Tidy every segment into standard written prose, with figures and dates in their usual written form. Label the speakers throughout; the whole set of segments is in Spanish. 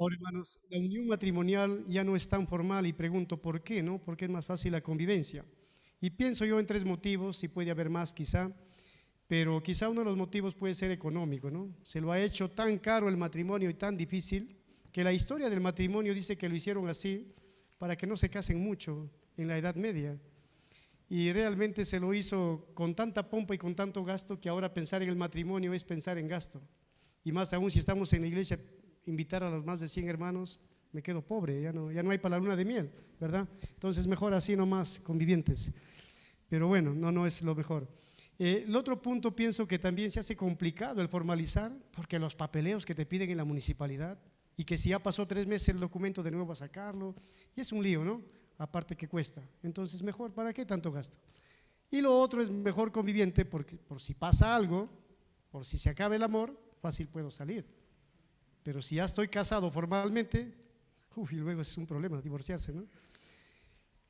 Speaker 1: Ahora, hermanos, la unión matrimonial ya no es tan formal y pregunto por qué, ¿no? Porque es más fácil la convivencia. Y pienso yo en tres motivos, y puede haber más quizá, pero quizá uno de los motivos puede ser económico, ¿no? Se lo ha hecho tan caro el matrimonio y tan difícil que la historia del matrimonio dice que lo hicieron así para que no se casen mucho en la Edad Media. Y realmente se lo hizo con tanta pompa y con tanto gasto que ahora pensar en el matrimonio es pensar en gasto. Y más aún si estamos en la iglesia, invitar a los más de 100 hermanos, me quedo pobre, ya no hay para la luna de miel, ¿verdad? Entonces mejor así nomás, convivientes. Pero bueno, no es lo mejor. El otro punto pienso que también se hace complicado el formalizar, porque los papeleos que te piden en la municipalidad, y que si ya pasó 3 meses el documento de nuevo a sacarlo, y es un lío, ¿no? Aparte que cuesta. Entonces mejor, ¿para qué tanto gasto? Y lo otro es mejor conviviente, porque por si pasa algo, por si se acaba el amor, fácil puedo salir. Pero si ya estoy casado formalmente, y luego es un problema divorciarse, ¿no?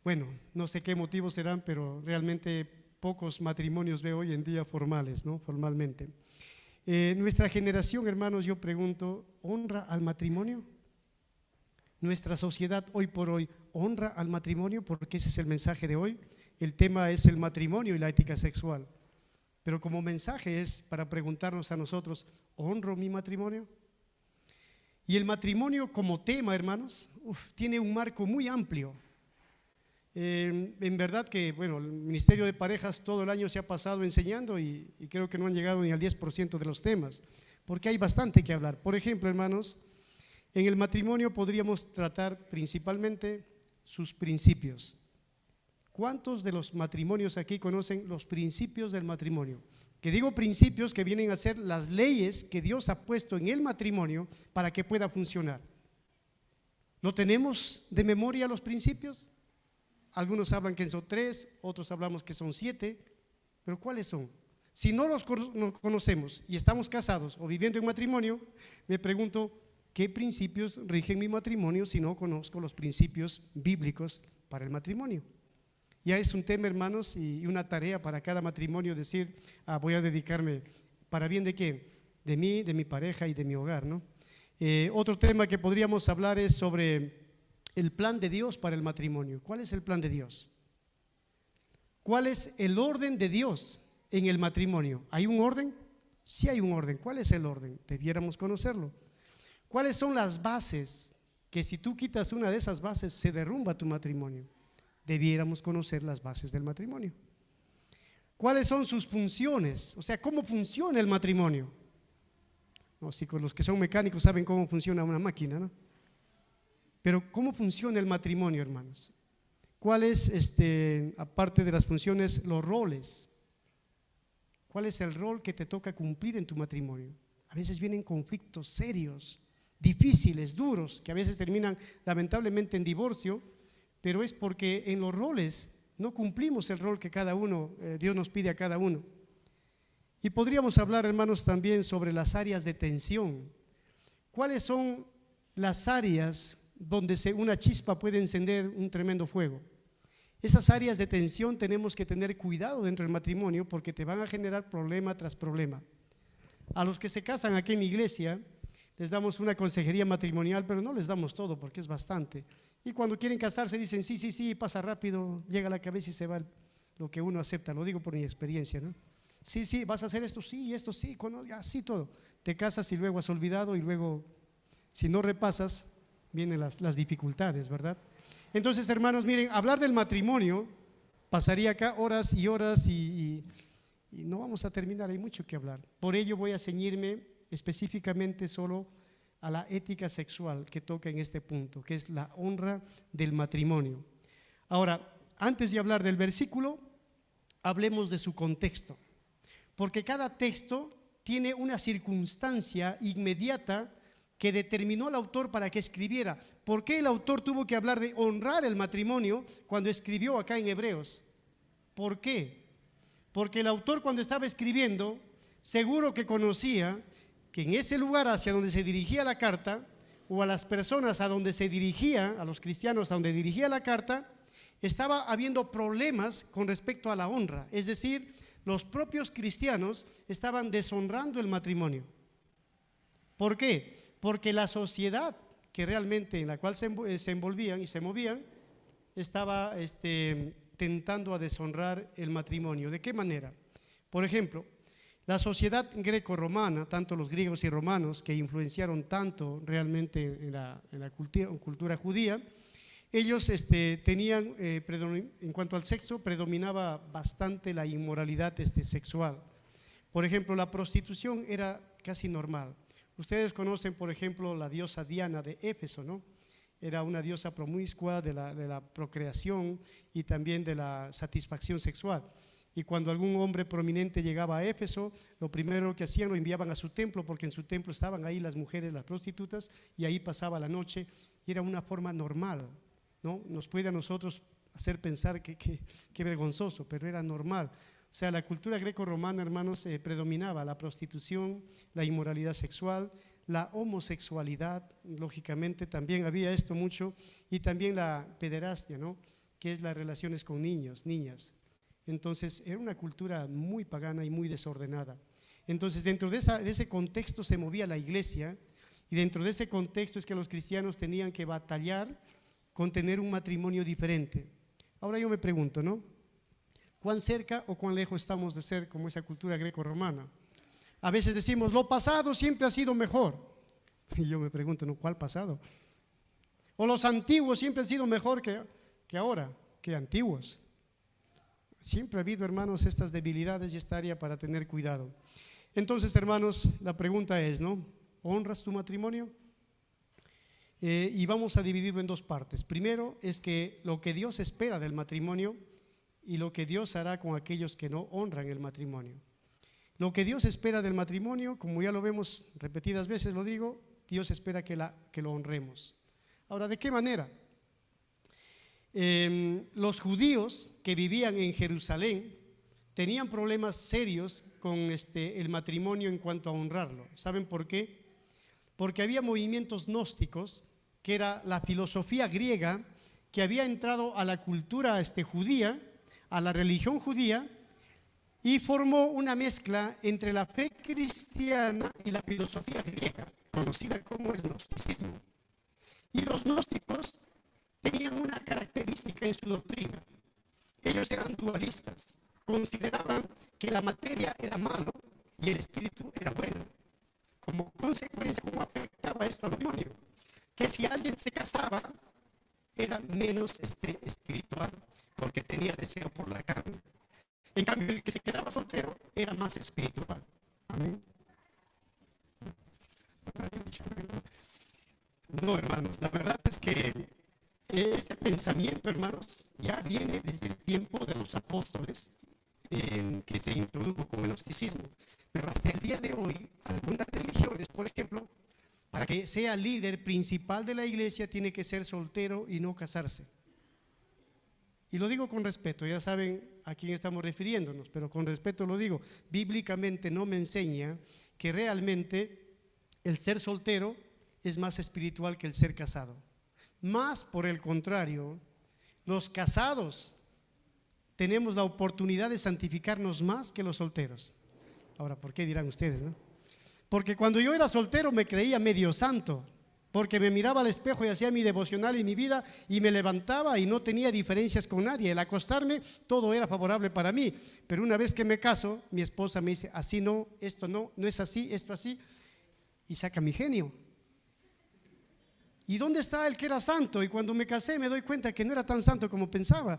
Speaker 1: Bueno, no sé qué motivos serán, pero realmente pocos matrimonios veo hoy en día formales, ¿no? Formalmente. Nuestra generación, hermanos, yo pregunto, ¿honra al matrimonio? Nuestra sociedad hoy por hoy honra al matrimonio, porque ese es el mensaje de hoy. El tema es el matrimonio y la ética sexual. Pero como mensaje es para preguntarnos a nosotros, ¿honro mi matrimonio? Y el matrimonio como tema, hermanos, tiene un marco muy amplio. En verdad que, bueno, el Ministerio de Parejas todo el año se ha pasado enseñando y creo que no han llegado ni al 10% de los temas, porque hay bastante que hablar. Por ejemplo, hermanos, en el matrimonio podríamos tratar principalmente sus principios. ¿Cuántos de los matrimonios aquí conocen los principios del matrimonio? Que digo principios que vienen a ser las leyes que Dios ha puesto en el matrimonio para que pueda funcionar. ¿No tenemos de memoria los principios? Algunos hablan que son 3, otros hablamos que son 7, pero ¿cuáles son? Si no los conocemos y estamos casados o viviendo en matrimonio, me pregunto, ¿qué principios rigen mi matrimonio si no conozco los principios bíblicos para el matrimonio? Ya es un tema, hermanos, y una tarea para cada matrimonio decir, voy a dedicarme, ¿para bien de qué? De mí, de mi pareja y de mi hogar, ¿no? Otro tema que podríamos hablar es sobre el plan de Dios para el matrimonio. ¿Cuál es el plan de Dios? ¿Cuál es el orden de Dios en el matrimonio? ¿Hay un orden? Sí hay un orden. ¿Cuál es el orden? Debiéramos conocerlo. ¿Cuáles son las bases? Que si tú quitas una de esas bases se derrumba tu matrimonio. Debiéramos conocer las bases del matrimonio. ¿Cuáles son sus funciones? O sea, ¿cómo funciona el matrimonio? No, si con los que son mecánicos saben cómo funciona una máquina, ¿no? Pero ¿cómo funciona el matrimonio, hermanos? ¿Cuáles, aparte de las funciones, los roles? ¿Cuál es el rol que te toca cumplir en tu matrimonio? A veces vienen conflictos serios, difíciles, duros, que a veces terminan lamentablemente en divorcio, pero es porque en los roles no cumplimos el rol que cada uno, Dios nos pide a cada uno. Y podríamos hablar, hermanos, también sobre las áreas de tensión. ¿Cuáles son las áreas donde una chispa puede encender un tremendo fuego? Esas áreas de tensión tenemos que tener cuidado dentro del matrimonio porque te van a generar problema tras problema. A los que se casan aquí en la iglesia les damos una consejería matrimonial, pero no les damos todo porque es bastante. Y cuando quieren casarse dicen sí, pasa rápido, llega a la cabeza y se va lo que uno acepta. Lo digo por mi experiencia, ¿no? Sí, vas a hacer esto sí, así todo. Te casas y luego has olvidado y luego si no repasas vienen las dificultades, ¿verdad? Entonces, hermanos, miren, hablar del matrimonio pasaría acá horas y horas y no vamos a terminar, hay mucho que hablar. Por ello voy a ceñirme específicamente solo a la ética sexual que toca en este punto, que es la honra del matrimonio. Ahora, antes de hablar del versículo, hablemos de su contexto, porque cada texto tiene una circunstancia inmediata que determinó al autor para que escribiera. ¿Por qué el autor tuvo que hablar de honrar el matrimonio cuando escribió acá en Hebreos? ¿Por qué? Porque el autor cuando estaba escribiendo, seguro que conocía que en ese lugar hacia donde se dirigía la carta, o a las personas a donde se dirigía, a los cristianos a donde dirigía la carta, estaba habiendo problemas con respecto a la honra. Es decir, los propios cristianos estaban deshonrando el matrimonio. ¿Por qué? Porque la sociedad que realmente en la cual se envolvían y se movían, estaba tentando a deshonrar el matrimonio. ¿De qué manera? Por ejemplo, la sociedad greco-romana, tanto los griegos y romanos que influenciaron tanto realmente en la cultura judía, ellos tenían, en cuanto al sexo, predominaba bastante la inmoralidad sexual. Por ejemplo, la prostitución era casi normal. Ustedes conocen, por ejemplo, la diosa Diana de Éfeso, ¿no? Era una diosa promiscua de la procreación y también de la satisfacción sexual. Y cuando algún hombre prominente llegaba a Éfeso, lo primero que hacían lo enviaban a su templo, porque en su templo estaban ahí las mujeres, las prostitutas, y ahí pasaba la noche, y era una forma normal, ¿no? Nos puede a nosotros hacer pensar que vergonzoso, pero era normal. O sea, la cultura greco-romana, hermanos, predominaba la prostitución, la inmoralidad sexual, la homosexualidad, lógicamente también había esto mucho, y también la pederastia, ¿no? Que es las relaciones con niños, niñas. Entonces era una cultura muy pagana y muy desordenada. Entonces dentro de ese contexto se movía la iglesia, y dentro de ese contexto es que los cristianos tenían que batallar con tener un matrimonio diferente. Ahora yo me pregunto, ¿no? ¿Cuán cerca o cuán lejos estamos de ser como esa cultura greco-romana? A veces decimos, lo pasado siempre ha sido mejor. Y yo me pregunto, ¿no? ¿Cuál pasado? O los antiguos siempre han sido mejor que ahora, que antiguos. Siempre ha habido, hermanos, estas debilidades y esta área para tener cuidado. Entonces, hermanos, la pregunta es, ¿no? ¿Honras tu matrimonio? Y vamos a dividirlo en dos partes. Primero es que lo que Dios espera del matrimonio y lo que Dios hará con aquellos que no honran el matrimonio. Lo que Dios espera del matrimonio, como ya lo vemos repetidas veces, lo digo, Dios espera que lo honremos. Ahora, ¿de qué manera? Los judíos que vivían en Jerusalén tenían problemas serios con el matrimonio en cuanto a honrarlo. ¿Saben por qué? Porque había movimientos gnósticos, que era la filosofía griega que había entrado a la cultura judía, a la religión judía, y formó una mezcla entre la fe cristiana y la filosofía griega, conocida como el gnosticismo. Y los gnósticos tenían una característica en su doctrina. Ellos eran dualistas, consideraban que la materia era malo y el espíritu era bueno. Como consecuencia, ¿cómo afectaba esto al matrimonio? Que si alguien se casaba, era menos espiritual, porque tenía deseo por la carne. En cambio, el que se quedaba soltero era más espiritual. Amén. No, hermanos, la verdad es que este pensamiento, hermanos, ya viene desde el tiempo de los apóstoles, que se introdujo con el gnosticismo. Pero hasta el día de hoy, algunas religiones, por ejemplo, para que sea líder principal de la iglesia, tiene que ser soltero y no casarse. Y lo digo con respeto, ya saben a quién estamos refiriéndonos, pero con respeto lo digo. Bíblicamente no me enseña que realmente el ser soltero es más espiritual que el ser casado. Más por el contrario, los casados tenemos la oportunidad de santificarnos más que los solteros. Ahora, ¿por qué dirán ustedes, no? Porque cuando yo era soltero me creía medio santo, porque me miraba al espejo y hacía mi devocional y mi vida y me levantaba y no tenía diferencias con nadie. El acostarme, todo era favorable para mí. Pero una vez que me caso, mi esposa me dice, así no, esto no, no es así, esto así, y saca mi genio. ¿Y dónde está el que era santo? Y cuando me casé me doy cuenta que no era tan santo como pensaba.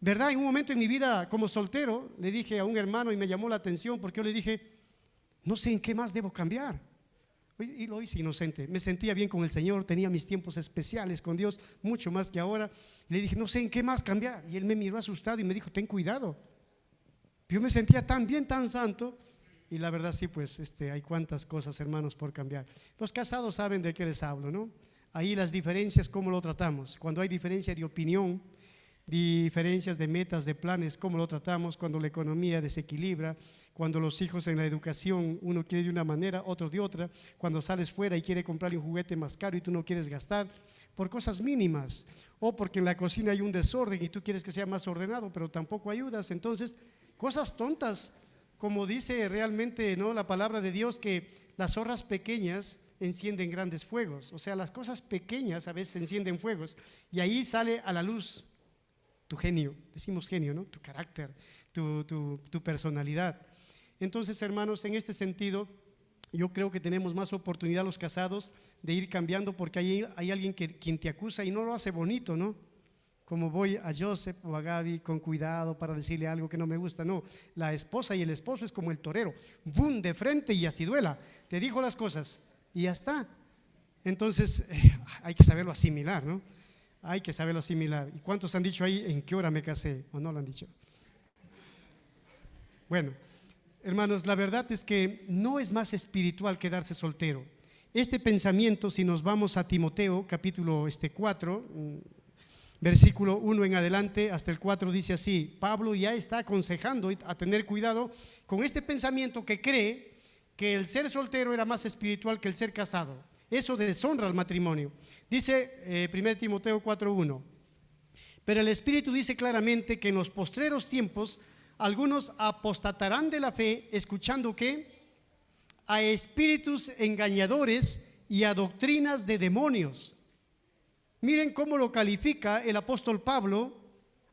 Speaker 1: ¿Verdad? En un momento en mi vida como soltero le dije a un hermano y me llamó la atención porque yo le dije, no sé en qué más debo cambiar. Y lo hice inocente, me sentía bien con el Señor, tenía mis tiempos especiales con Dios, mucho más que ahora. Le dije, no sé en qué más cambiar. Y él me miró asustado y me dijo, ten cuidado. Yo me sentía tan bien, tan santo. Y la verdad sí, pues hay cuantas cosas, hermanos, por cambiar. Los casados saben de qué les hablo, ¿no? Ahí las diferencias, cómo lo tratamos. Cuando hay diferencia de opinión, diferencias de metas, de planes, cómo lo tratamos, cuando la economía desequilibra, cuando los hijos en la educación, uno quiere de una manera, otro de otra, cuando sales fuera y quiere comprarle un juguete más caro y tú no quieres gastar por cosas mínimas, o porque en la cocina hay un desorden y tú quieres que sea más ordenado, pero tampoco ayudas. Entonces, cosas tontas, como dice realmente, ¿no?, la palabra de Dios, que las zorras pequeñas encienden grandes fuegos. O sea, las cosas pequeñas a veces encienden fuegos y ahí sale a la luz tu genio, decimos genio, ¿no? Tu carácter, tu personalidad. Entonces, hermanos, en este sentido, yo creo que tenemos más oportunidad los casados de ir cambiando, porque hay alguien quien te acusa y no lo hace bonito, ¿no? Como voy a Joseph o a Gaby con cuidado para decirle algo que no me gusta. No, la esposa y el esposo es como el torero, ¡bum!, de frente y así duela. Te dijo las cosas y ya está. Entonces, hay que saberlo asimilar, ¿no? Hay que saberlo asimilar. ¿Y cuántos han dicho ahí en qué hora me casé? ¿O no lo han dicho? Bueno, hermanos, la verdad es que no es más espiritual quedarse soltero. Este pensamiento, si nos vamos a Timoteo, capítulo 4, versículo 1 en adelante hasta el 4, dice así: Pablo ya está aconsejando a tener cuidado con este pensamiento que cree que el ser soltero era más espiritual que el ser casado. Eso deshonra al matrimonio. Dice 1 Timoteo 4:1: pero el Espíritu dice claramente que en los postreros tiempos algunos apostatarán de la fe, escuchando ¿qué? A espíritus engañadores y a doctrinas de demonios. Miren cómo lo califica el apóstol Pablo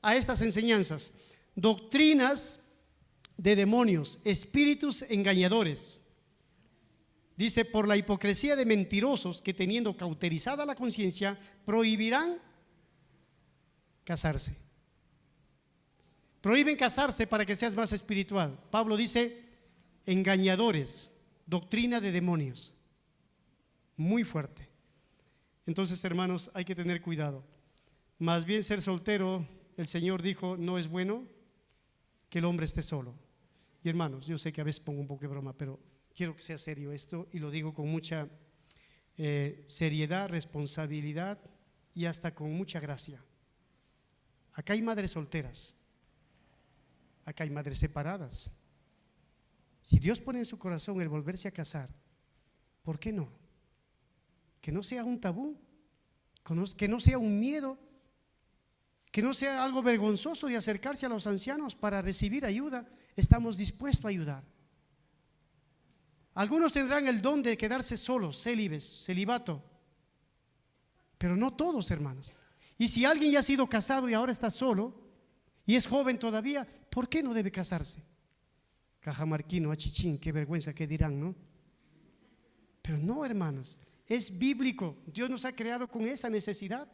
Speaker 1: a estas enseñanzas: doctrinas de demonios, espíritus engañadores. Dice: por la hipocresía de mentirosos que, teniendo cauterizada la conciencia, prohibirán casarse. Prohíben casarse para que seas más espiritual. Pablo dice: engañadores, doctrina de demonios. Muy fuerte. Entonces, hermanos, hay que tener cuidado. Más bien ser soltero, el Señor dijo, no es bueno que el hombre esté solo. Y hermanos, yo sé que a veces pongo un poco de broma, pero quiero que sea serio esto, y lo digo con mucha seriedad, responsabilidad y hasta con mucha gracia. Acá hay madres solteras, acá hay madres separadas. Si Dios pone en su corazón el volverse a casar, ¿por qué no? Que no sea un tabú, que no sea un miedo, que no sea algo vergonzoso de acercarse a los ancianos para recibir ayuda. Estamos dispuestos a ayudar. Algunos tendrán el don de quedarse solos, celibato, pero no todos, hermanos. Y si alguien ya ha sido casado y ahora está solo y es joven todavía, ¿por qué no debe casarse? Cajamarquino, achichín, qué vergüenza, qué dirán, ¿no? Pero no, hermanos, es bíblico. Dios nos ha creado con esa necesidad.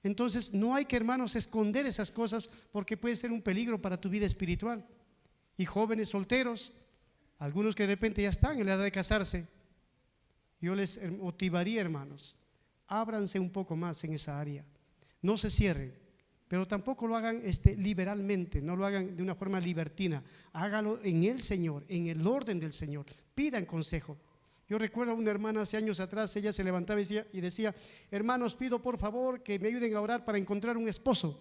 Speaker 1: Entonces no hay que, hermanos, esconder esas cosas, porque puede ser un peligro para tu vida espiritual. Y jóvenes solteros, algunos que de repente ya están en la edad de casarse, yo les motivaría, hermanos, ábranse un poco más en esa área. No se cierren, pero tampoco lo hagan liberalmente, no lo hagan de una forma libertina. Hágalo en el Señor, en el orden del Señor. Pidan consejo. Yo recuerdo a una hermana hace años atrás, ella se levantaba y decía: hermanos, pido por favor que me ayuden a orar para encontrar un esposo.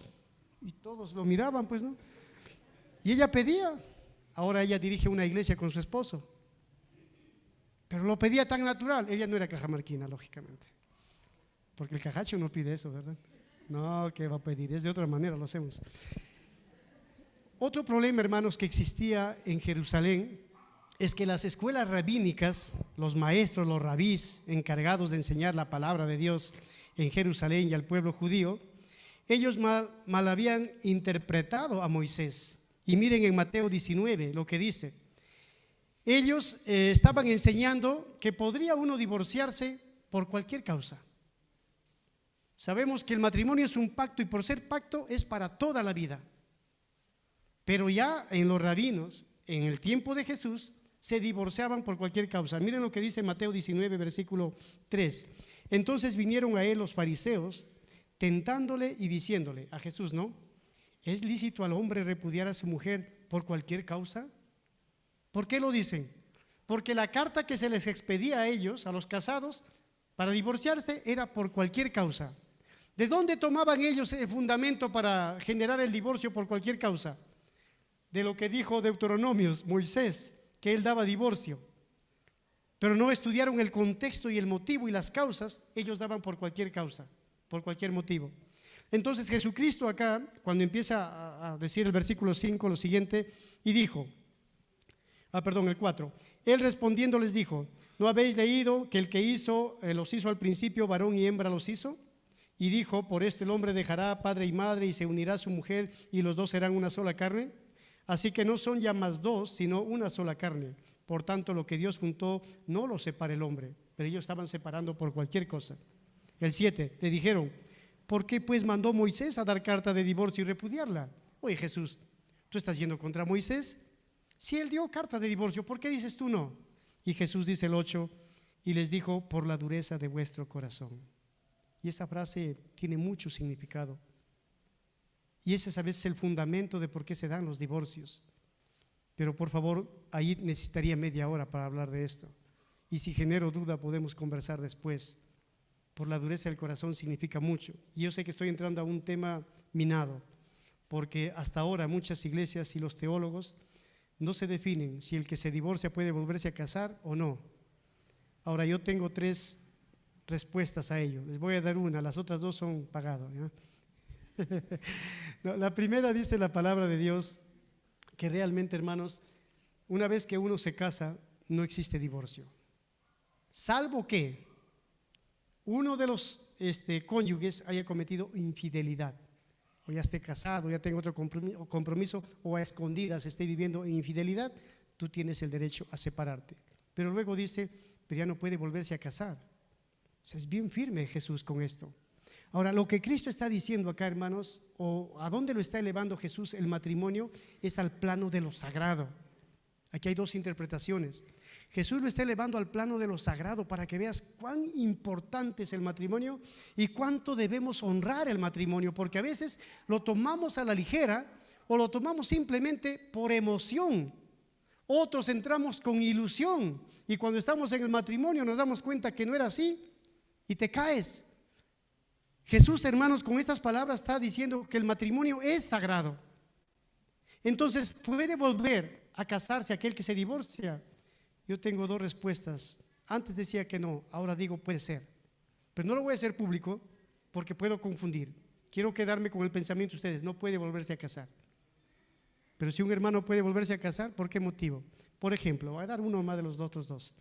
Speaker 1: Y todos lo miraban, pues, ¿no? Y ella pedía. Ahora ella dirige una iglesia con su esposo, pero lo pedía tan natural. Ella no era cajamarquina, lógicamente, porque el cajacho no pide eso, ¿verdad? No, ¿qué va a pedir? Es de otra manera, lo hacemos. Otro problema, hermanos, que existía en Jerusalén es que las escuelas rabínicas, los maestros, los rabís encargados de enseñar la palabra de Dios en Jerusalén y al pueblo judío, ellos mal habían interpretado a Moisés. Y miren en Mateo 19 lo que dice. Ellos estaban enseñando que podría uno divorciarse por cualquier causa. Sabemos que el matrimonio es un pacto, y por ser pacto es para toda la vida. Pero ya en los rabinos, en el tiempo de Jesús, se divorciaban por cualquier causa. Miren lo que dice Mateo 19, versículo 3. Entonces vinieron a él los fariseos, tentándole y diciéndole a Jesús, ¿no? ¿Es lícito al hombre repudiar a su mujer por cualquier causa? ¿Por qué lo dicen? Porque la carta que se les expedía a ellos, a los casados, para divorciarse era por cualquier causa. ¿De dónde tomaban ellos el fundamento para generar el divorcio por cualquier causa? De lo que dijo Deuteronomios, Moisés, que él daba divorcio. Pero no estudiaron el contexto y el motivo y las causas. Ellos daban por cualquier causa, por cualquier motivo. Entonces Jesucristo acá, cuando empieza a decir el versículo 5, lo siguiente, y dijo, el 4, él respondiendo les dijo: ¿No habéis leído que el que los hizo al principio, varón y hembra los hizo? Y dijo, por esto el hombre dejará padre y madre y se unirá a su mujer y los dos serán una sola carne. Así que no son ya más dos, sino una sola carne. Por tanto, lo que Dios juntó no lo separa el hombre. Pero ellos estaban separando por cualquier cosa. El 7, le dijeron, ¿por qué pues mandó Moisés a dar carta de divorcio y repudiarla? Oye Jesús, ¿tú estás yendo contra Moisés? Si él dio carta de divorcio, ¿por qué dices tú no? Y Jesús dice el 8, y les dijo, por la dureza de vuestro corazón. Y esa frase tiene mucho significado. Y ese es a veces el fundamento de por qué se dan los divorcios. Pero por favor, ahí necesitaría media hora para hablar de esto. Y si genero duda, podemos conversar después. Por la dureza del corazón significa mucho. Y yo sé que estoy entrando a un tema minado, porque hasta ahora muchas iglesias y los teólogos no se definen si el que se divorcia puede volverse a casar o no. Ahora yo tengo 3 respuestas a ello. Les voy a dar una, las otras 2 son pagadas. No, la primera dice la palabra de Dios que realmente, hermanos, una vez que uno se casa, no existe divorcio. Salvo que uno de los cónyuges haya cometido infidelidad, o ya esté casado, ya tenga otro compromiso, o a escondidas esté viviendo en infidelidad, tú tienes el derecho a separarte. Pero luego dice, pero ya no puede volverse a casar. O sea, es bien firme Jesús con esto. Ahora, lo que Cristo está diciendo acá, hermanos, o a dónde lo está elevando Jesús el matrimonio, es al plano de lo sagrado. Aquí hay 2 interpretaciones. Jesús lo está elevando al plano de lo sagrado para que veas cuán importante es el matrimonio y cuánto debemos honrar el matrimonio, porque a veces lo tomamos a la ligera o lo tomamos simplemente por emoción. Otros entramos con ilusión y cuando estamos en el matrimonio nos damos cuenta que no era así y te caes. Jesús, hermanos, con estas palabras está diciendo que el matrimonio es sagrado. Entonces, ¿puede volver a casarse aquel que se divorcia? Yo tengo 2 respuestas. Antes decía que no, ahora digo puede ser. Pero no lo voy a hacer público porque puedo confundir. Quiero quedarme con el pensamiento de ustedes, no puede volverse a casar. Pero si un hermano puede volverse a casar, ¿por qué motivo? Por ejemplo, voy a dar uno más de los otros 2.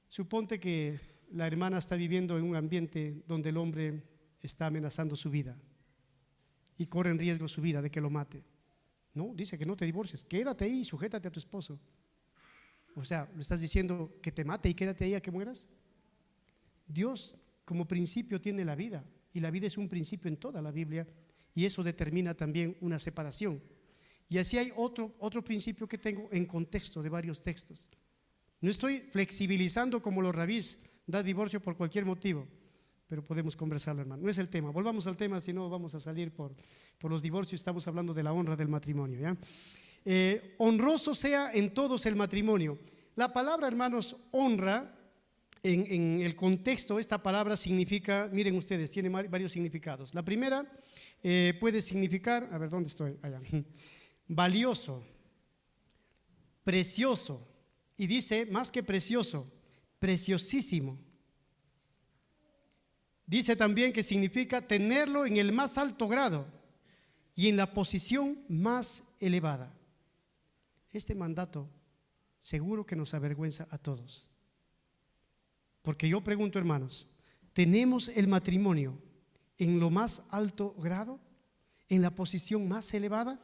Speaker 1: Suponte que la hermana está viviendo en un ambiente donde el hombre está amenazando su vida y corre en riesgo su vida de que lo mate. No, dice que no te divorcies, quédate ahí y sujétate a tu esposo. O sea, ¿le estás diciendo que te mate y quédate ahí a que mueras? Dios como principio tiene la vida y la vida es un principio en toda la Biblia y eso determina también una separación. Y así hay otro principio que tengo en contexto de varios textos. No estoy flexibilizando como los rabís, da divorcio por cualquier motivo, pero podemos conversarlo, hermano. No es el tema, volvamos al tema, si no vamos a salir por los divorcios. Estamos hablando de la honra del matrimonio, ¿ya? Honroso sea en todos el matrimonio. La palabra, hermanos, honra, en el contexto, esta palabra significa, miren ustedes, tiene varios significados. La primera puede significar, a ver, ¿dónde estoy? Allá. Valioso, precioso, y dice más que precioso, preciosísimo. Dice también que significa tenerlo en el más alto grado y en la posición más elevada. Este mandato seguro que nos avergüenza a todos. Porque yo pregunto, hermanos, ¿tenemos el matrimonio en lo más alto grado? ¿En la posición más elevada?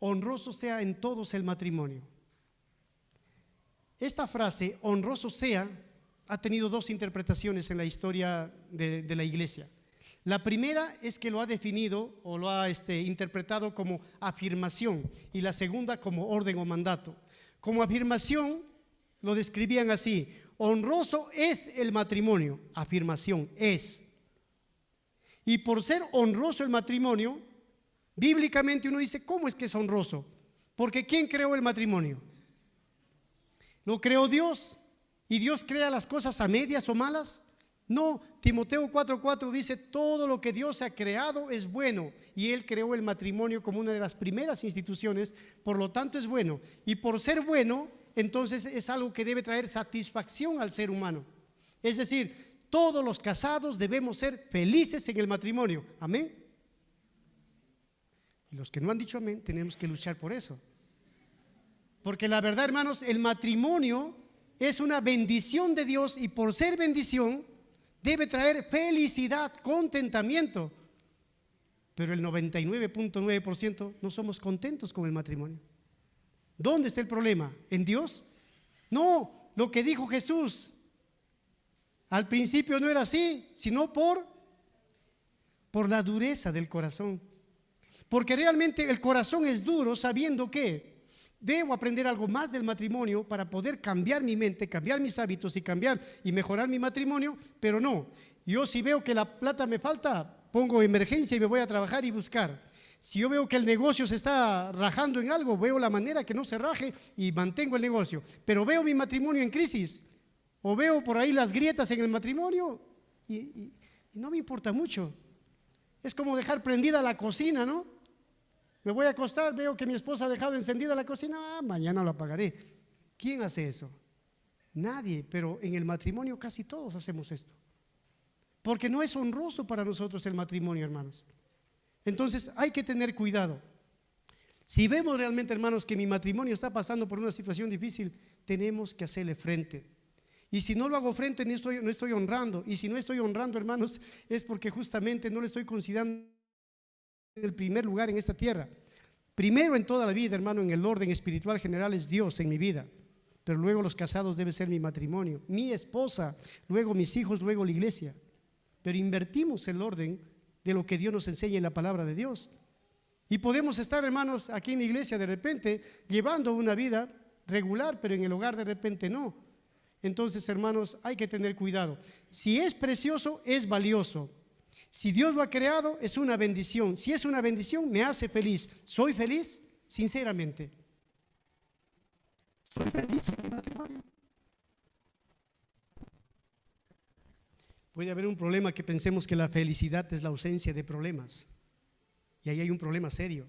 Speaker 1: Honroso sea en todos el matrimonio. Esta frase, honroso sea, ha tenido 2 interpretaciones en la historia de la iglesia. La primera es que lo ha definido o lo ha interpretado como afirmación y la segunda como orden o mandato. Como afirmación lo describían así: honroso es el matrimonio, afirmación es. Y por ser honroso el matrimonio, bíblicamente uno dice, ¿cómo es que es honroso? Porque ¿quién creó el matrimonio? ¿Lo creó Dios? ¿Y Dios crea las cosas a medias o malas? No, Timoteo 4:4 dice, todo lo que Dios ha creado es bueno, y Él creó el matrimonio como una de las primeras instituciones, por lo tanto es bueno, y por ser bueno, entonces es algo que debe traer satisfacción al ser humano. Es decir, todos los casados debemos ser felices en el matrimonio, amén. Y los que no han dicho amén, tenemos que luchar por eso. Porque la verdad, hermanos, el matrimonio es una bendición de Dios y por ser bendición debe traer felicidad, contentamiento. Pero el 99.9% no somos contentos con el matrimonio. ¿Dónde está el problema? ¿En Dios? No, lo que dijo Jesús. Al principio no era así, sino por la dureza del corazón. Porque realmente el corazón es duro sabiendo que debo aprender algo más del matrimonio para poder cambiar mi mente, cambiar mis hábitos y cambiar y mejorar mi matrimonio, pero no. Yo si veo que la plata me falta, pongo emergencia y me voy a trabajar y buscar. Si yo veo que el negocio se está rajando en algo, veo la manera que no se raje y mantengo el negocio. Pero veo mi matrimonio en crisis o veo por ahí las grietas en el matrimonio y no me importa mucho. Es como dejar prendida la cocina, ¿no? Me voy a acostar, veo que mi esposa ha dejado encendida la cocina, mañana lo apagaré. ¿Quién hace eso? Nadie, pero en el matrimonio casi todos hacemos esto. Porque no es honroso para nosotros el matrimonio, hermanos. Entonces hay que tener cuidado. Si vemos realmente, hermanos, que mi matrimonio está pasando por una situación difícil, tenemos que hacerle frente. Y si no lo hago frente, no estoy honrando. Y si no estoy honrando, hermanos, es porque justamente no le estoy considerando el primer lugar en esta tierra. Primero en toda la vida, hermano, en el orden espiritual general es Dios en mi vida. Pero luego los casados debe ser mi matrimonio, mi esposa, luego mis hijos, luego la iglesia. Pero invertimos el orden de lo que Dios nos enseña en la palabra de Dios. Y podemos estar, hermanos, aquí en la iglesia de repente llevando una vida regular, pero en el hogar de repente no. Entonces, hermanos, hay que tener cuidado. Si es precioso, es valioso. Si Dios lo ha creado, es una bendición. Si es una bendición, me hace feliz. ¿Soy feliz? Sinceramente. ¿Soy feliz en mi matrimonio? Puede haber un problema que pensemos que la felicidad es la ausencia de problemas. Y ahí hay un problema serio.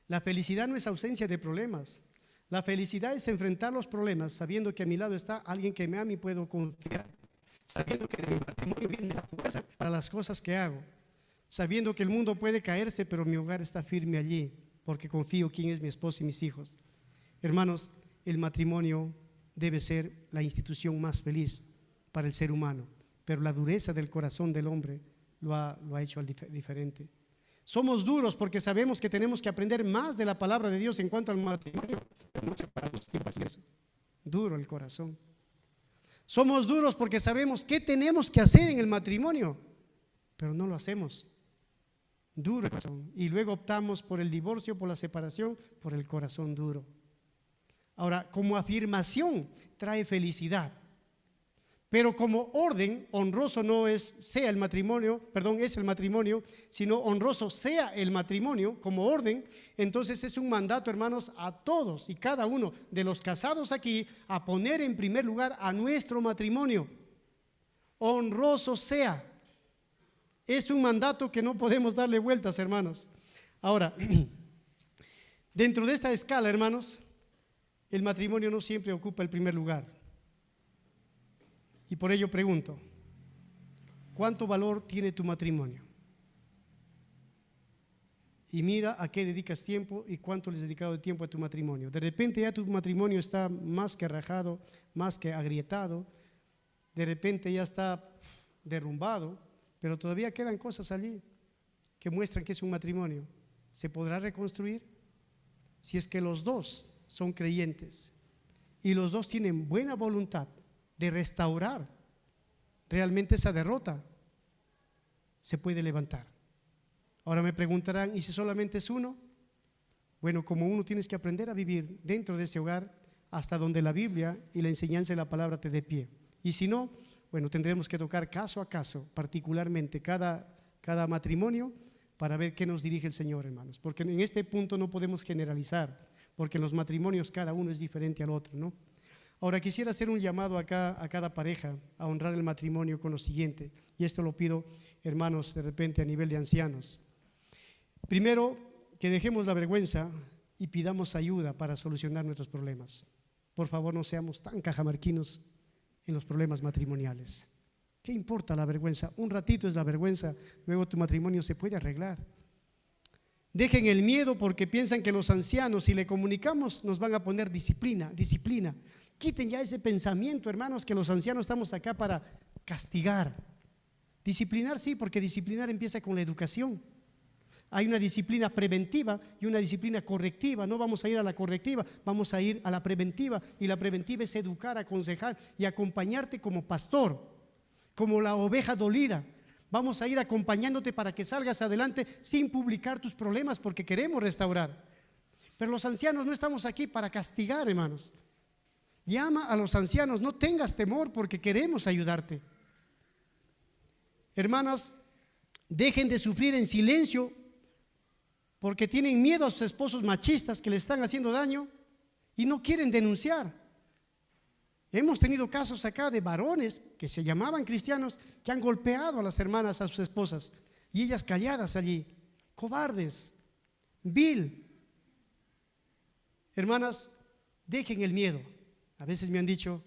Speaker 1: La felicidad no es ausencia de problemas. La felicidad es enfrentar los problemas sabiendo que a mi lado está alguien que me ama y puedo confiar. Sabiendo que de mi matrimonio viene la fuerza para las cosas que hago. Sabiendo que el mundo puede caerse, pero mi hogar está firme allí, porque confío quién es mi esposa y mis hijos. Hermanos, el matrimonio debe ser la institución más feliz para el ser humano, pero la dureza del corazón del hombre lo ha hecho diferente. Somos duros porque sabemos que tenemos que aprender más de la palabra de Dios en cuanto al matrimonio, pero no separamos tiempo para eso. Duro el corazón. Somos duros porque sabemos qué tenemos que hacer en el matrimonio, pero no lo hacemos. Duro el corazón. Y luego optamos por el divorcio, por la separación, por el corazón duro. Ahora, como afirmación trae felicidad, pero como orden, honroso no es el matrimonio, sino honroso sea el matrimonio como orden. Entonces es un mandato, hermanos, a todos y cada uno de los casados aquí a poner en primer lugar a nuestro matrimonio. Honroso sea. Es un mandato que no podemos darle vueltas, hermanos. Ahora, dentro de esta escala, hermanos, el matrimonio no siempre ocupa el primer lugar. Y por ello pregunto, ¿cuánto valor tiene tu matrimonio? Y mira a qué dedicas tiempo y cuánto le has dedicado de tiempo a tu matrimonio. De repente ya tu matrimonio está más que rajado, más que agrietado, de repente ya está derrumbado, pero todavía quedan cosas allí que muestran que es un matrimonio. ¿Se podrá reconstruir? Si es que los dos son creyentes y los dos tienen buena voluntad de restaurar realmente esa derrota, se puede levantar. Ahora me preguntarán, ¿y si solamente es uno? Bueno, como uno tienes que aprender a vivir dentro de ese hogar hasta donde la Biblia y la enseñanza de la palabra te dé pie. Y si no, bueno, tendremos que tocar caso a caso, particularmente cada matrimonio, para ver qué nos dirige el Señor, hermanos. Porque en este punto no podemos generalizar, porque en los matrimonios cada uno es diferente al otro, ¿no? Ahora quisiera hacer un llamado acá a cada pareja a honrar el matrimonio con lo siguiente, y esto lo pido, hermanos, de repente a nivel de ancianos. Primero, que dejemos la vergüenza y pidamos ayuda para solucionar nuestros problemas. Por favor, no seamos tan cajamarquinos en los problemas matrimoniales. ¿Qué importa la vergüenza? Un ratito es la vergüenza, luego tu matrimonio se puede arreglar. Dejen el miedo porque piensan que los ancianos, si le comunicamos, nos van a poner disciplina, disciplina. Quiten ya ese pensamiento, hermanos, que los ancianos estamos acá para castigar. Disciplinar sí, porque disciplinar empieza con la educación. Hay una disciplina preventiva y una disciplina correctiva. No vamos a ir a la correctiva, vamos a ir a la preventiva. Y la preventiva es educar, aconsejar y acompañarte como pastor, como la oveja dolida. Vamos a ir acompañándote para que salgas adelante sin publicar tus problemas, porque queremos restaurar. Pero los ancianos no estamos aquí para castigar, hermanos. Llama a los ancianos, no tengas temor porque queremos ayudarte. Hermanas, dejen de sufrir en silencio porque tienen miedo a sus esposos machistas que les están haciendo daño y no quieren denunciar. Hemos tenido casos acá de varones que se llamaban cristianos que han golpeado a las hermanas, a sus esposas, y ellas calladas allí, cobardes, vil. Hermanas, dejen el miedo. A veces me han dicho,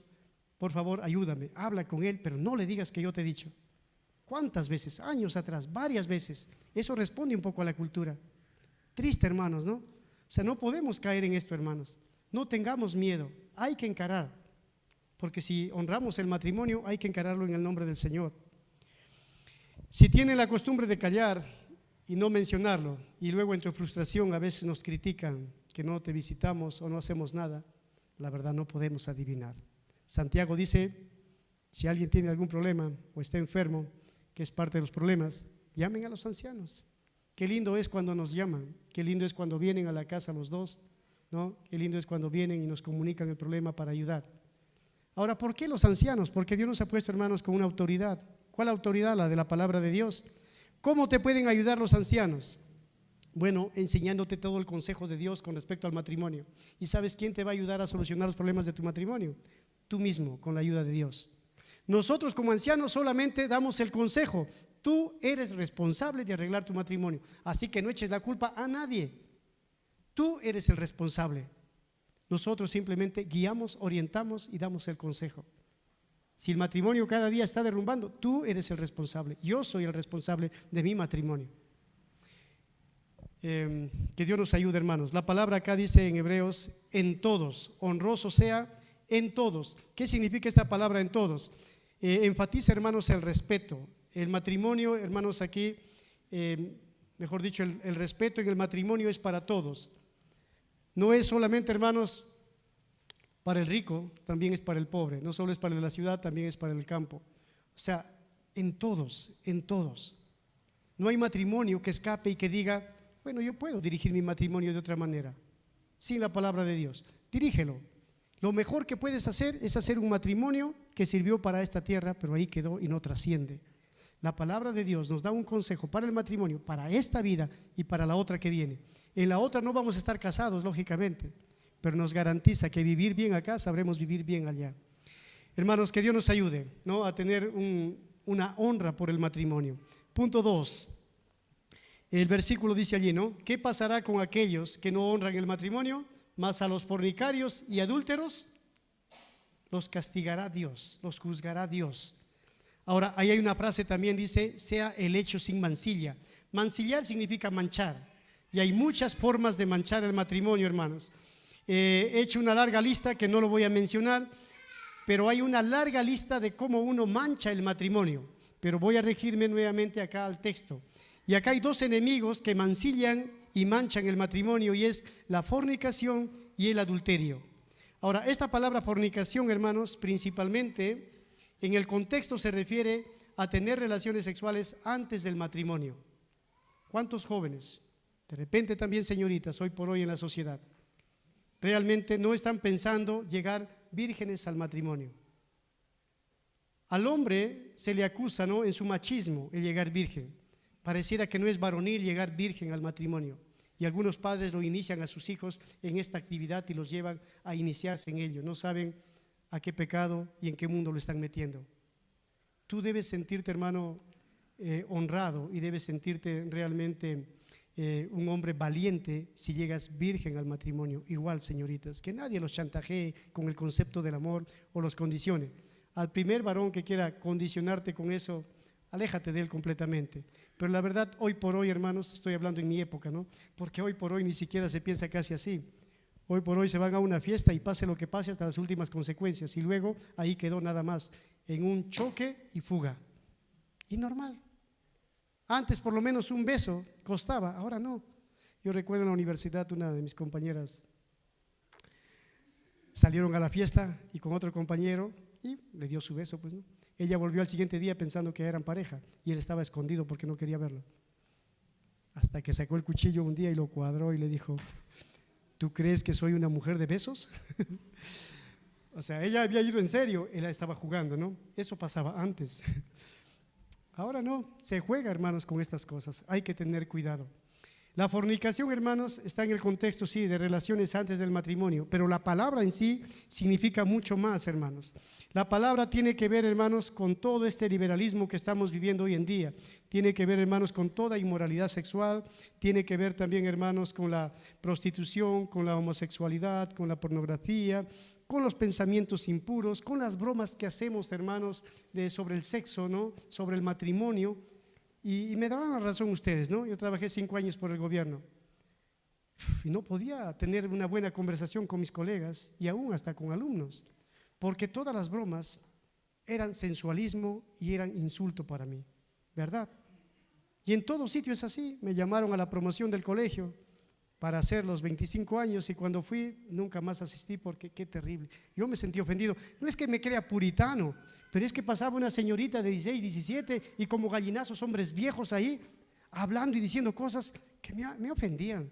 Speaker 1: por favor, ayúdame, habla con él, pero no le digas que yo te he dicho. ¿Cuántas veces? Años atrás, varias veces. Eso responde un poco a la cultura. Triste, hermanos, ¿no? O sea, no podemos caer en esto, hermanos. No tengamos miedo, hay que encarar. Porque si honramos el matrimonio, hay que encararlo en el nombre del Señor. Si tienen la costumbre de callar y no mencionarlo, y luego en tu frustración a veces nos critican que no te visitamos o no hacemos nada, la verdad no podemos adivinar. Santiago dice, si alguien tiene algún problema o está enfermo, que es parte de los problemas, llamen a los ancianos. Qué lindo es cuando nos llaman, qué lindo es cuando vienen a la casa los dos, ¿no? Qué lindo es cuando vienen y nos comunican el problema para ayudar. Ahora, ¿por qué los ancianos? Porque Dios nos ha puesto, hermanos, con una autoridad. ¿Cuál autoridad? La de la palabra de Dios. ¿Cómo te pueden ayudar los ancianos? Bueno, enseñándote todo el consejo de Dios con respecto al matrimonio. ¿Y sabes quién te va a ayudar a solucionar los problemas de tu matrimonio? Tú mismo, con la ayuda de Dios. Nosotros como ancianos solamente damos el consejo. Tú eres responsable de arreglar tu matrimonio, así que no eches la culpa a nadie. Tú eres el responsable. Nosotros simplemente guiamos, orientamos y damos el consejo. Si el matrimonio cada día está derrumbando, tú eres el responsable. Yo soy el responsable de mi matrimonio. Que Dios nos ayude, hermanos. La palabra acá dice en Hebreos, en todos, honroso sea en todos. ¿Qué significa esta palabra en todos? Enfatiza, hermanos, el respeto. El matrimonio, hermanos, aquí, mejor dicho, el respeto en el matrimonio es para todos. No es solamente, hermanos, para el rico, también es para el pobre. No solo es para la ciudad, también es para el campo. O sea, en todos, en todos. No hay matrimonio que escape y que diga, bueno, yo puedo dirigir mi matrimonio de otra manera, sin la palabra de Dios. Dirígelo. Lo mejor que puedes hacer es hacer un matrimonio que sirvió para esta tierra, pero ahí quedó y no trasciende. La palabra de Dios nos da un consejo para el matrimonio, para esta vida y para la otra que viene. En la otra no vamos a estar casados, lógicamente, pero nos garantiza que vivir bien acá, sabremos vivir bien allá. Hermanos, que Dios nos ayude, ¿no?, a tener una honra por el matrimonio. Punto 2. El versículo dice allí, ¿no? ¿Qué pasará con aquellos que no honran el matrimonio? Mas a los fornicarios y adúlteros los castigará Dios, los juzgará Dios. Ahora, ahí hay una frase también, dice, sea el hecho sin mancilla. Mancillar significa manchar, y hay muchas formas de manchar el matrimonio, hermanos. He hecho una larga lista que no lo voy a mencionar, pero hay una larga lista de cómo uno mancha el matrimonio, pero voy a regirme nuevamente acá al texto. Y acá hay dos enemigos que mancillan y manchan el matrimonio, y es la fornicación y el adulterio. Ahora, esta palabra fornicación, hermanos, principalmente en el contexto se refiere a tener relaciones sexuales antes del matrimonio. ¿Cuántos jóvenes, de repente también señoritas, hoy por hoy en la sociedad, realmente no están pensando llegar vírgenes al matrimonio? Al hombre se le acusa, ¿no?, en su machismo el llegar virgen. Pareciera que no es varonil llegar virgen al matrimonio, y algunos padres lo inician a sus hijos en esta actividad y los llevan a iniciarse en ello. No saben a qué pecado y en qué mundo lo están metiendo. Tú debes sentirte, hermano, honrado, y debes sentirte realmente un hombre valiente si llegas virgen al matrimonio. Igual, señoritas, que nadie los chantajee con el concepto del amor o los condicione. Al primer varón que quiera condicionarte con eso, aléjate de él completamente. Pero la verdad, hoy por hoy, hermanos, estoy hablando en mi época, ¿no? Porque hoy por hoy ni siquiera se piensa casi así. Hoy por hoy se van a una fiesta y pase lo que pase hasta las últimas consecuencias, y luego ahí quedó nada más en un choque y fuga. Y normal. Antes por lo menos un beso costaba, ahora no. Yo recuerdo en la universidad una de mis compañeras salieron a la fiesta y con otro compañero y le dio su beso, pues no. Ella volvió al siguiente día pensando que eran pareja y él estaba escondido porque no quería verlo. Hasta que sacó el cuchillo un día y lo cuadró y le dijo: ¿tú crees que soy una mujer de besos? O sea, ella había ido en serio, él estaba jugando, ¿no? Eso pasaba antes. Ahora no, se juega, hermanos, con estas cosas, hay que tener cuidado. La fornicación, hermanos, está en el contexto, sí, de relaciones antes del matrimonio, pero la palabra en sí significa mucho más, hermanos. La palabra tiene que ver, hermanos, con todo este liberalismo que estamos viviendo hoy en día. Tiene que ver, hermanos, con toda inmoralidad sexual. Tiene que ver también, hermanos, con la prostitución, con la homosexualidad, con la pornografía, con los pensamientos impuros, con las bromas que hacemos, hermanos, sobre el sexo, ¿no? Sobre el matrimonio. Y me daban la razón ustedes, ¿no? Yo trabajé 5 años por el gobierno y no podía tener una buena conversación con mis colegas y aún hasta con alumnos, porque todas las bromas eran sensualismo y eran insulto para mí, ¿verdad? Y en todo sitio es así. Me llamaron a la promoción del colegio para hacer los 25 años y cuando fui nunca más asistí porque qué terrible. Yo me sentí ofendido. No es que me crea puritano, pero es que pasaba una señorita de 16, 17 y como gallinazos hombres viejos ahí hablando y diciendo cosas que me ofendían.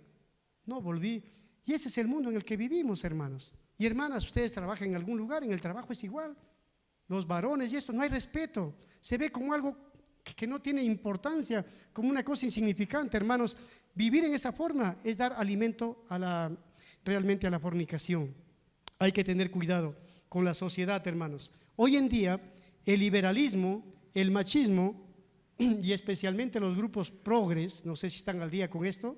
Speaker 1: No volví. Y ese es el mundo en el que vivimos, hermanos. Y hermanas, ustedes trabajan en algún lugar, en el trabajo es igual. Los varones y esto, no hay respeto. Se ve como algo que no tiene importancia, como una cosa insignificante, hermanos. Vivir en esa forma es dar alimento realmente a la fornicación. Hay que tener cuidado con la sociedad, hermanos. Hoy en día, el liberalismo, el machismo y especialmente los grupos progres, no sé si están al día con esto,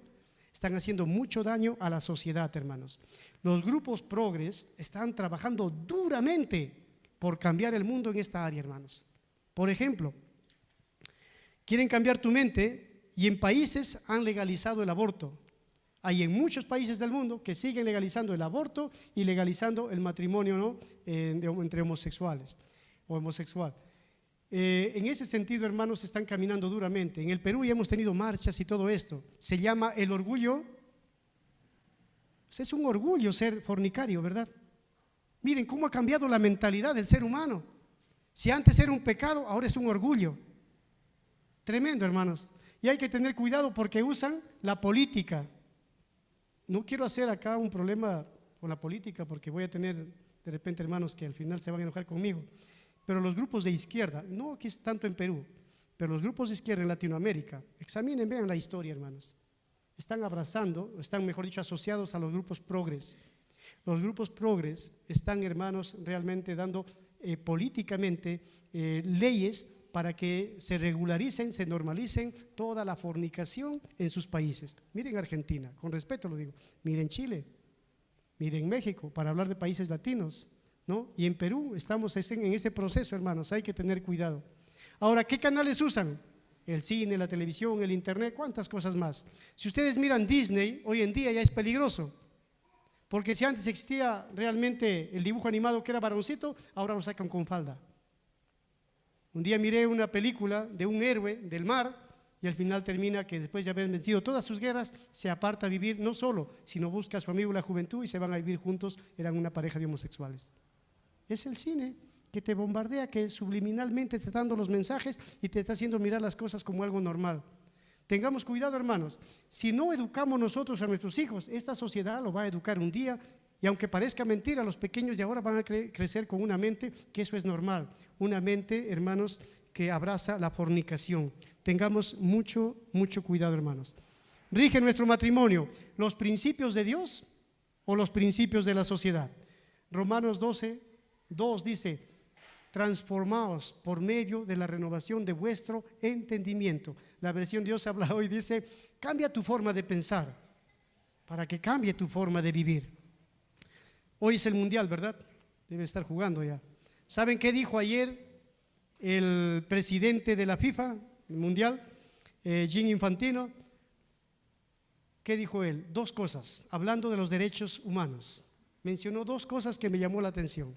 Speaker 1: están haciendo mucho daño a la sociedad, hermanos. Los grupos progres están trabajando duramente por cambiar el mundo en esta área, hermanos. Por ejemplo, quieren cambiar tu mente y en países han legalizado el aborto. Hay en muchos países del mundo que siguen legalizando el aborto y legalizando el matrimonio, ¿no? Entre homosexuales o homosexual. En ese sentido, hermanos, están caminando duramente. En el Perú ya hemos tenido marchas y todo esto. Se llama el orgullo. Es un orgullo ser fornicario, ¿verdad? Miren cómo ha cambiado la mentalidad del ser humano. Si antes era un pecado, ahora es un orgullo. Tremendo, hermanos. Y hay que tener cuidado porque usan la política. No quiero hacer acá un problema con la política porque voy a tener de repente hermanos que al final se van a enojar conmigo. Pero los grupos de izquierda, no aquí tanto en Perú, pero los grupos de izquierda en Latinoamérica, examinen, vean la historia, hermanos. Están abrazando, están mejor dicho asociados a los grupos progres. Los grupos progres están, hermanos, realmente dando políticamente leyes para que se regularicen, se normalicen toda la fornicación en sus países. Miren Argentina, con respeto lo digo, miren Chile, miren México, para hablar de países latinos, ¿no? Y en Perú estamos en ese proceso, hermanos, hay que tener cuidado. Ahora, ¿qué canales usan? El cine, la televisión, el internet, cuántas cosas más. Si ustedes miran Disney, hoy en día ya es peligroso, porque si antes existía realmente el dibujo animado que era varoncito, ahora lo sacan con falda. Un día miré una película de un héroe del mar y al final termina que después de haber vencido todas sus guerras se aparta a vivir no solo, sino busca a su amigo en la juventud y se van a vivir juntos, eran una pareja de homosexuales. Es el cine que te bombardea, que subliminalmente te está dando los mensajes y te está haciendo mirar las cosas como algo normal. Tengamos cuidado, hermanos, si no educamos nosotros a nuestros hijos, esta sociedad lo va a educar un día. Y aunque parezca mentira, los pequeños de ahora van a crecer con una mente que eso es normal, una mente, hermanos, que abraza la fornicación. Tengamos mucho, mucho cuidado, hermanos. ¿Rige nuestro matrimonio los principios de Dios o los principios de la sociedad? Romanos 12:2 dice: transformaos por medio de la renovación de vuestro entendimiento. La versión Dios habla hoy dice: cambia tu forma de pensar para que cambie tu forma de vivir. Hoy es el mundial, ¿verdad? Debe estar jugando ya. ¿Saben qué dijo ayer el presidente de la FIFA mundial, Gianni Infantino. ¿Qué dijo él? Dos cosas, hablando de los derechos humanos. Mencionó dos cosas que me llamó la atención.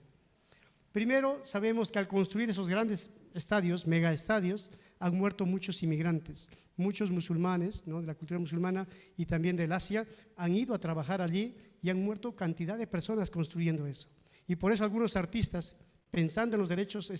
Speaker 1: Primero, sabemos que al construir esos grandes estadios, megaestadios, han muerto muchos inmigrantes, muchos musulmanes, ¿no?, de la cultura musulmana y también del Asia, han ido a trabajar allí y han muerto cantidad de personas construyendo eso. Y por eso algunos artistas, pensando en los derechos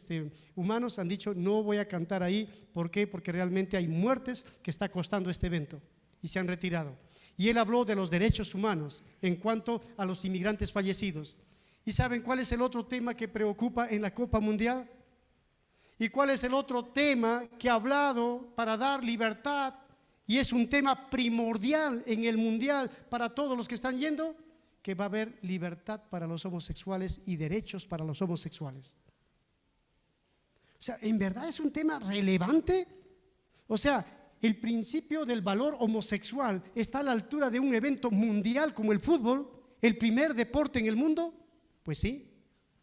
Speaker 1: humanos, han dicho: no voy a cantar ahí. ¿Por qué? Porque realmente hay muertes que está costando este evento, y se han retirado. Y él habló de los derechos humanos en cuanto a los inmigrantes fallecidos. ¿Y saben cuál es el otro tema que preocupa en la Copa Mundial? ¿Y cuál es el otro tema que ha hablado para dar libertad? Y es un tema primordial en el Mundial para todos los que están yendo, que va a haber libertad para los homosexuales y derechos para los homosexuales. O sea, ¿en verdad es un tema relevante? O sea, el principio del valor homosexual está a la altura de un evento mundial como el fútbol, el primer deporte en el mundo. Pues sí.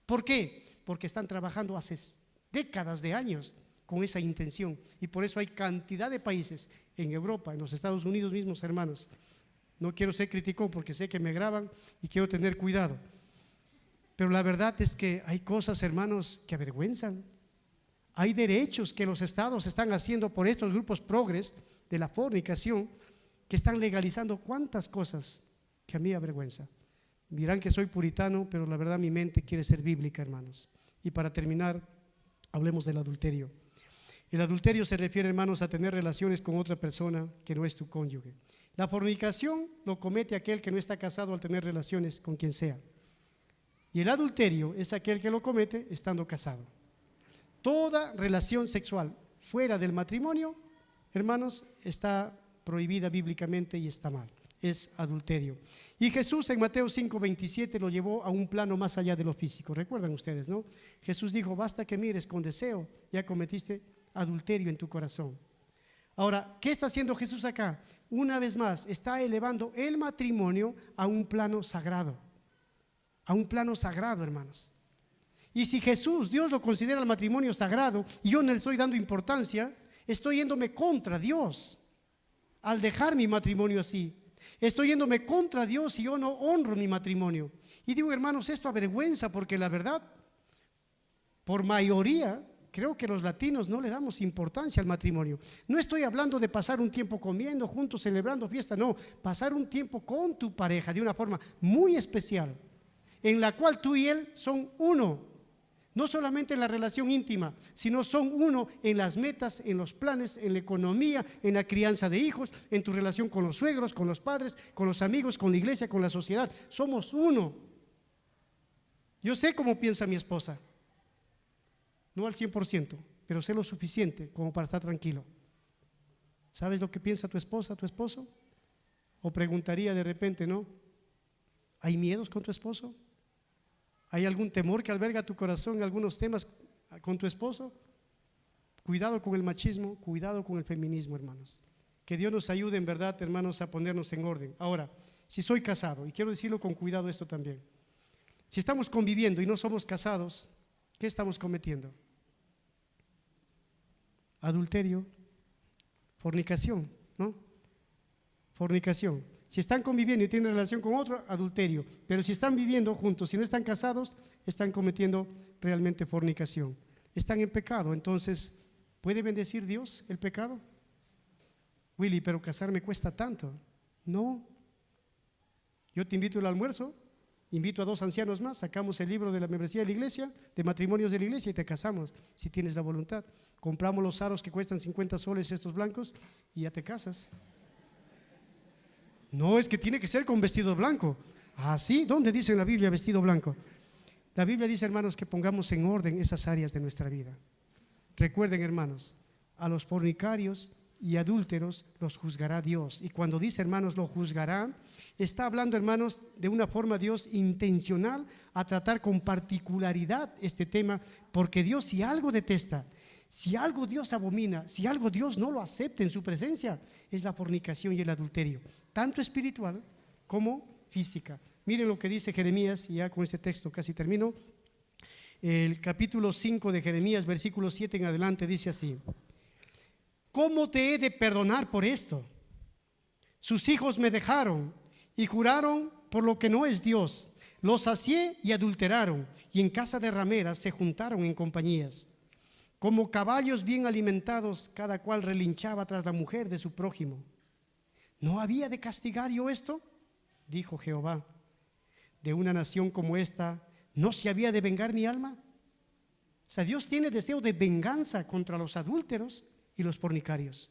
Speaker 1: ¿Por qué? Porque están trabajando hace décadas de años con esa intención, y por eso hay cantidad de países en Europa, en los Estados Unidos mismos, hermanos. No quiero ser crítico porque sé que me graban y quiero tener cuidado, pero la verdad es que hay cosas, hermanos, que avergüenzan. Hay derechos que los estados están haciendo por estos grupos progres de la fornicación, que están legalizando cuantas cosas que a mí avergüenza. Dirán que soy puritano, pero la verdad mi mente quiere ser bíblica, hermanos. Y para terminar, hablemos del adulterio. El adulterio se refiere, hermanos, a tener relaciones con otra persona que no es tu cónyuge. La fornicación lo comete aquel que no está casado al tener relaciones con quien sea. Y el adulterio es aquel que lo comete estando casado. Toda relación sexual fuera del matrimonio, hermanos, está prohibida bíblicamente y está mal. Es adulterio. Y Jesús en Mateo 5:27 lo llevó a un plano más allá de lo físico. ¿Recuerdan ustedes, no? Jesús dijo: basta que mires con deseo, ya cometiste adulterio en tu corazón. Ahora, ¿qué está haciendo Jesús acá? Una vez más, está elevando el matrimonio a un plano sagrado. A un plano sagrado, hermanos. Y si Jesús, Dios, lo considera el matrimonio sagrado y yo no le estoy dando importancia, estoy yéndome contra Dios al dejar mi matrimonio así. Estoy yéndome contra Dios y yo no honro mi matrimonio. Y digo, hermanos, esto avergüenza, porque la verdad, por mayoría, creo que los latinos no le damos importancia al matrimonio. No estoy hablando de pasar un tiempo comiendo juntos, celebrando fiesta, no, pasar un tiempo con tu pareja de una forma muy especial, en la cual tú y él son uno. No solamente en la relación íntima, sino son uno en las metas, en los planes, en la economía, en la crianza de hijos, en tu relación con los suegros, con los padres, con los amigos, con la iglesia, con la sociedad. Somos uno. Yo sé cómo piensa mi esposa, no al 100%, pero sé lo suficiente como para estar tranquilo. ¿Sabes lo que piensa tu esposa, tu esposo? O preguntaría de repente, ¿no? ¿Hay miedos con tu esposo? ¿Hay algún temor que alberga tu corazón en algunos temas con tu esposo? Cuidado con el machismo, cuidado con el feminismo, hermanos. Que Dios nos ayude en verdad, hermanos, a ponernos en orden. Ahora, si soy casado, y quiero decirlo con cuidado esto también, si estamos conviviendo y no somos casados, ¿qué estamos cometiendo? Adulterio, fornicación, ¿no? Fornicación. Si están conviviendo y tienen relación con otro, adulterio. Pero si están viviendo juntos, si no están casados, están cometiendo realmente fornicación. Están en pecado. Entonces, ¿puede bendecir Dios el pecado? Willy, pero casarme cuesta tanto. No. Yo te invito al almuerzo, invito a 2 ancianos más, sacamos el libro de la membresía de la iglesia, de matrimonios de la iglesia, y te casamos, si tienes la voluntad. Compramos los aros que cuestan 50 soles, estos blancos, y ya te casas. No, es que tiene que ser con vestido blanco. ¿Ah, sí? ¿Dónde dice en la Biblia vestido blanco? La Biblia dice, hermanos, que pongamos en orden esas áreas de nuestra vida. Recuerden, hermanos, a los fornicarios y adúlteros los juzgará Dios. Y cuando dice, hermanos, lo juzgará, está hablando, hermanos, de una forma Dios intencional a tratar con particularidad este tema, porque Dios, si algo detesta, si algo Dios abomina, si algo Dios no lo acepta en su presencia, es la fornicación y el adulterio, tanto espiritual como física. Miren lo que dice Jeremías, y ya con este texto casi termino. el capítulo 5 de Jeremías, versículo 7 en adelante, dice así: ¿cómo te he de perdonar por esto? Sus hijos me dejaron y juraron por lo que no es Dios. Los sacié y adulteraron, y en casa de rameras se juntaron en compañías. Como caballos bien alimentados, cada cual relinchaba tras la mujer de su prójimo. ¿No había de castigar yo esto?, dijo Jehová. De una nación como esta, ¿no se había de vengar mi alma? O sea, Dios tiene deseo de venganza contra los adúlteros y los fornicarios.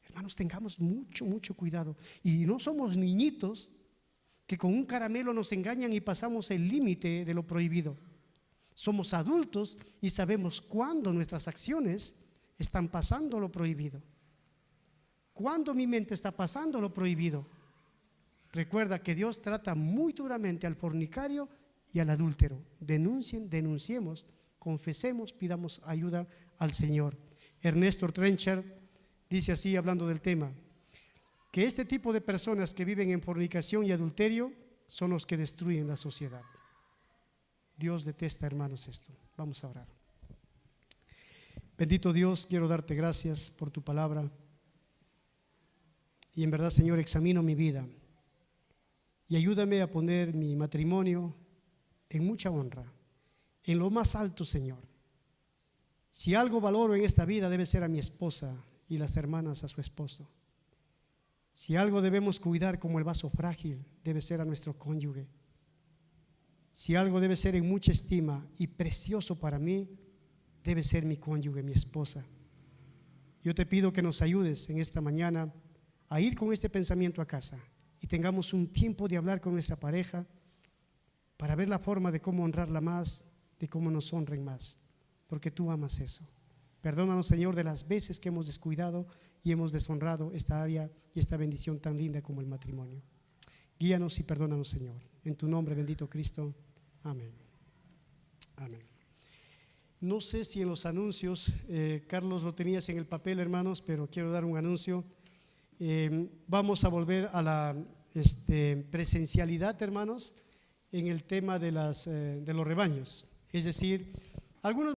Speaker 1: Hermanos, tengamos mucho cuidado. Y no somos niñitos que con un caramelo nos engañan y pasamos el límite de lo prohibido. Somos adultos y sabemos cuándo nuestras acciones están pasando lo prohibido. Cuando mi mente está pasando lo prohibido. Recuerda que Dios trata muy duramente al fornicario y al adúltero. Denunciemos, confesemos, pidamos ayuda al Señor. Ernesto Trencher dice así, hablando del tema, que este tipo de personas que viven en fornicación y adulterio son los que destruyen la sociedad. Dios detesta, hermanos, esto. Vamos a orar. Bendito Dios, quiero darte gracias por tu palabra. Y en verdad, Señor, examino mi vida y ayúdame a poner mi matrimonio en mucha honra, en lo más alto, Señor. Si algo valoro en esta vida, debe ser a mi esposa y las hermanas a su esposo. Si algo debemos cuidar como el vaso frágil, debe ser a nuestro cónyuge. Si algo debe ser en mucha estima y precioso para mí, debe ser mi cónyuge, mi esposa. Yo te pido que nos ayudes en esta mañana a ir con este pensamiento a casa y tengamos un tiempo de hablar con nuestra pareja para ver la forma de cómo honrarla más, de cómo nos honren más, porque tú amas eso. Perdónanos, Señor, de las veces que hemos descuidado y hemos deshonrado esta área y esta bendición tan linda como el matrimonio. Guíanos y perdónanos, Señor. En tu nombre, bendito Cristo. Amén. Amén. No sé si en los anuncios, Carlos, lo tenías en el papel, hermanos, pero quiero dar un anuncio. Vamos a volver a la presencialidad, hermanos, en el tema de los rebaños. Es decir, algunos